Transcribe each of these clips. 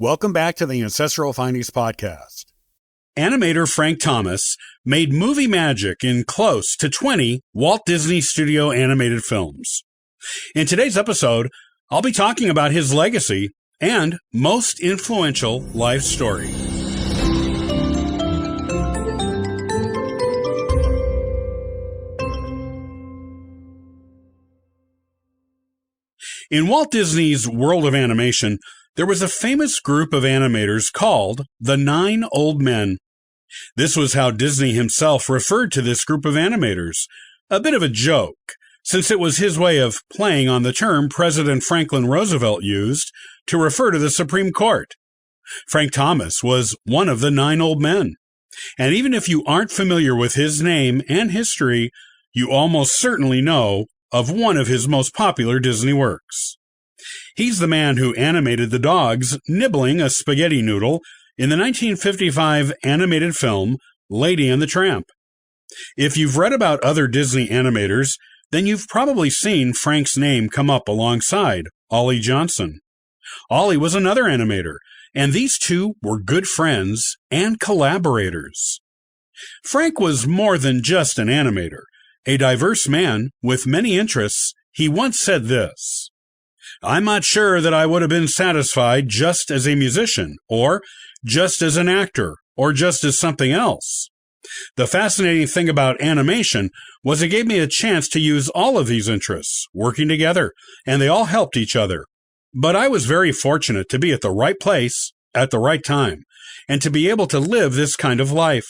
Welcome back to the Ancestral Findings Podcast. Animator Frank Thomas made movie magic in close to 20 Walt Disney Studio animated films. In today's episode, I'll be talking about his legacy and most influential life story. In Walt Disney's world of animation, there was a famous group of animators called the Nine Old Men. This was how Disney himself referred to this group of animators, a bit of a joke, since it was his way of playing on the term President Franklin Roosevelt used to refer to the Supreme Court. Frank Thomas was one of the Nine Old Men, and even if you aren't familiar with his name and history, you almost certainly know of one of his most popular Disney works. He's the man who animated the dogs nibbling a spaghetti noodle in the 1955 animated film Lady and the Tramp. If you've read about other Disney animators, then you've probably seen Frank's name come up alongside Ollie Johnson. Ollie was another animator, and these two were good friends and collaborators. Frank was more than just an animator. A diverse man with many interests, he once said this: "I'm not sure that I would have been satisfied just as a musician, or just as an actor, or just as something else. The fascinating thing about animation was it gave me a chance to use all of these interests, working together, and they all helped each other. But I was very fortunate to be at the right place at the right time, and to be able to live this kind of life."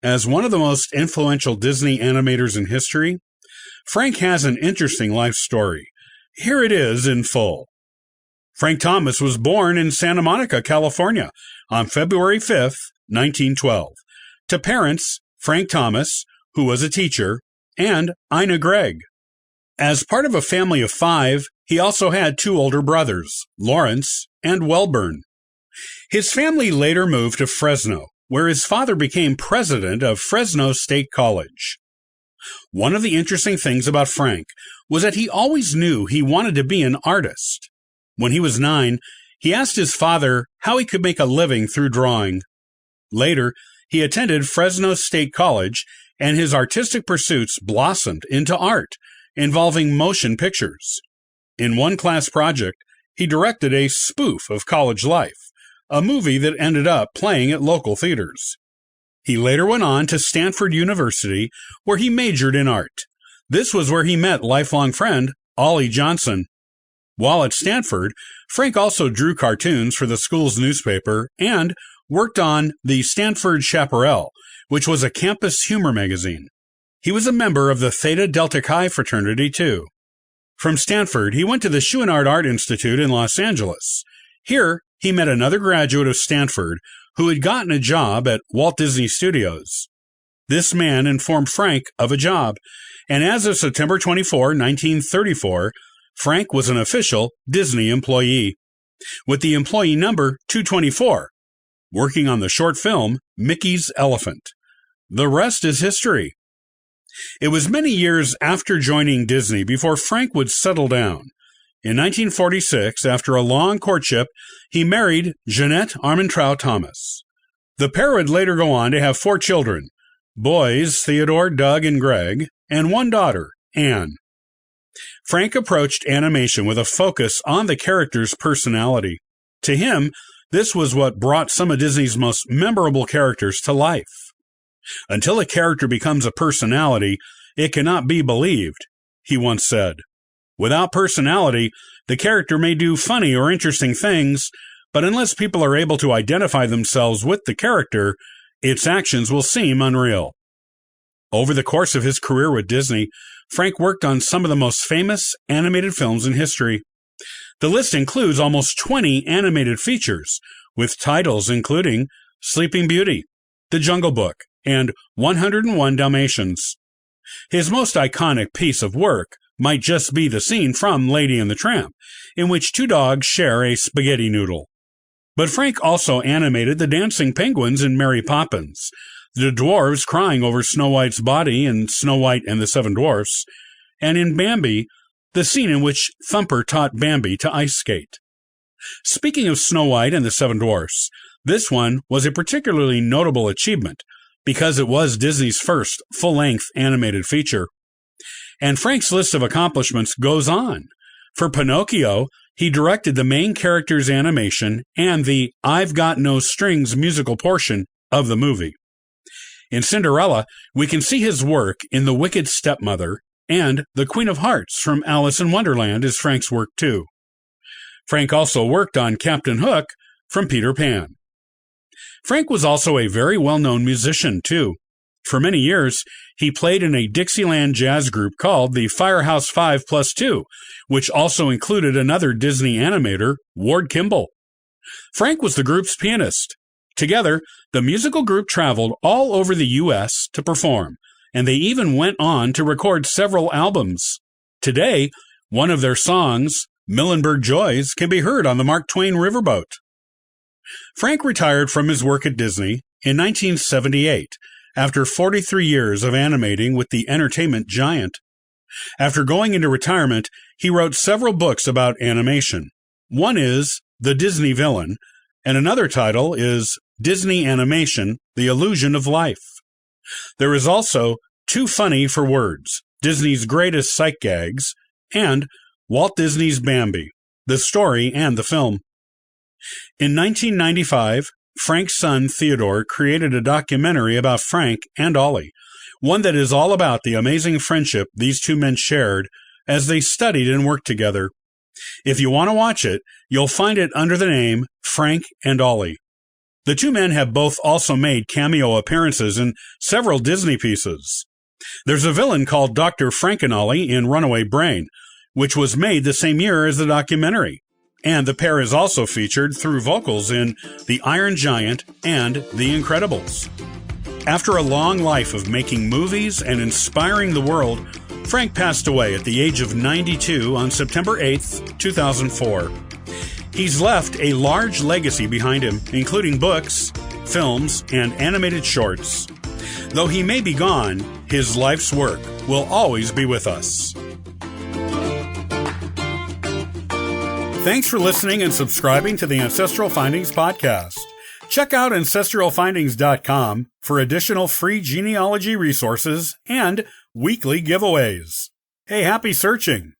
As one of the most influential Disney animators in history, Frank has an interesting life story. Here it is in full. Frank Thomas was born in Santa Monica, California, on February 5th, 1912, to parents Frank Thomas, who was a teacher, and Ina Gregg. As part of a family of 5, he also had 2 older brothers, Lawrence and Welburn. His family later moved to Fresno, where his father became president of Fresno State College. One of the interesting things about Frank was that he always knew he wanted to be an artist. When he was 9, he asked his father how he could make a living through drawing. Later, he attended Fresno State College, and his artistic pursuits blossomed into art, involving motion pictures. In one class project, he directed a spoof of college life, a movie that ended up playing at local theaters. He later went on to Stanford University, where he majored in art. This was where he met lifelong friend Ollie Johnson. While at Stanford, Frank also drew cartoons for the school's newspaper and worked on the Stanford Chaparral, which was a campus humor magazine. He was a member of the Theta Delta Chi fraternity, too. From Stanford, he went to the Chouinard Art Institute in Los Angeles. Here, he met another graduate of Stanford who had gotten a job at Walt Disney Studios. This man informed Frank of a job, and as of September 24, 1934, Frank was an official Disney employee, with the employee number 224, working on the short film Mickey's Elephant. The rest is history. It was many years after joining Disney before Frank would settle down. In 1946, after a long courtship, he married Jeanette Armentrout Thomas. The pair would later go on to have 4 children, boys Theodore, Doug, and Greg, and 1 daughter, Anne. Frank approached animation with a focus on the character's personality. To him, this was what brought some of Disney's most memorable characters to life. "Until a character becomes a personality, it cannot be believed," he once said. "Without personality, the character may do funny or interesting things, but unless people are able to identify themselves with the character, its actions will seem unreal." Over the course of his career with Disney, Frank worked on some of the most famous animated films in history. The list includes almost 20 animated features, with titles including Sleeping Beauty, The Jungle Book, and 101 Dalmatians. His most iconic piece of work might just be the scene from Lady and the Tramp, in which 2 dogs share a spaghetti noodle. But Frank also animated the dancing penguins in Mary Poppins, the dwarves crying over Snow White's body in Snow White and the 7 Dwarfs, and in Bambi, the scene in which Thumper taught Bambi to ice skate. Speaking of Snow White and the Seven Dwarfs, this one was a particularly notable achievement because it was Disney's first full-length animated feature. And Frank's list of accomplishments goes on. For Pinocchio, he directed the main character's animation and the I've Got No Strings musical portion of the movie. In Cinderella, we can see his work in The Wicked Stepmother, and The Queen of Hearts from Alice in Wonderland is Frank's work too. Frank also worked on Captain Hook from Peter Pan. Frank was also a very well-known musician too. For many years, he played in a Dixieland jazz group called the Firehouse 5+2, which also included another Disney animator, Ward Kimball. Frank was the group's pianist. Together, the musical group traveled all over the U.S. to perform, and they even went on to record several albums. Today, one of their songs, Millenburg Joys, can be heard on the Mark Twain Riverboat. Frank retired from his work at Disney in 1978, after 43 years of animating with the entertainment giant. After going into retirement, he wrote several books about animation. One is The Disney Villain, and another title is Disney Animation, The Illusion of Life. There is also Too Funny for Words, Disney's Greatest Sight Gags, and Walt Disney's Bambi, the story and the film. In 1995, Frank's son Theodore created a documentary about Frank and Ollie, one that is all about the amazing friendship these two men shared as they studied and worked together. If you want to watch it, you'll find it under the name Frank and Ollie. The two men have both also made cameo appearances in several Disney pieces. There's a villain called Dr. Frankenollie in Runaway Brain, which was made the same year as the documentary. And the pair is also featured through vocals in The Iron Giant and The Incredibles. After a long life of making movies and inspiring the world, Frank passed away at the age of 92 on September 8, 2004. He's left a large legacy behind him, including books, films, and animated shorts. Though he may be gone, his life's work will always be with us. Thanks for listening and subscribing to the Ancestral Findings podcast. Check out ancestralfindings.com for additional free genealogy resources and weekly giveaways. Hey, happy searching!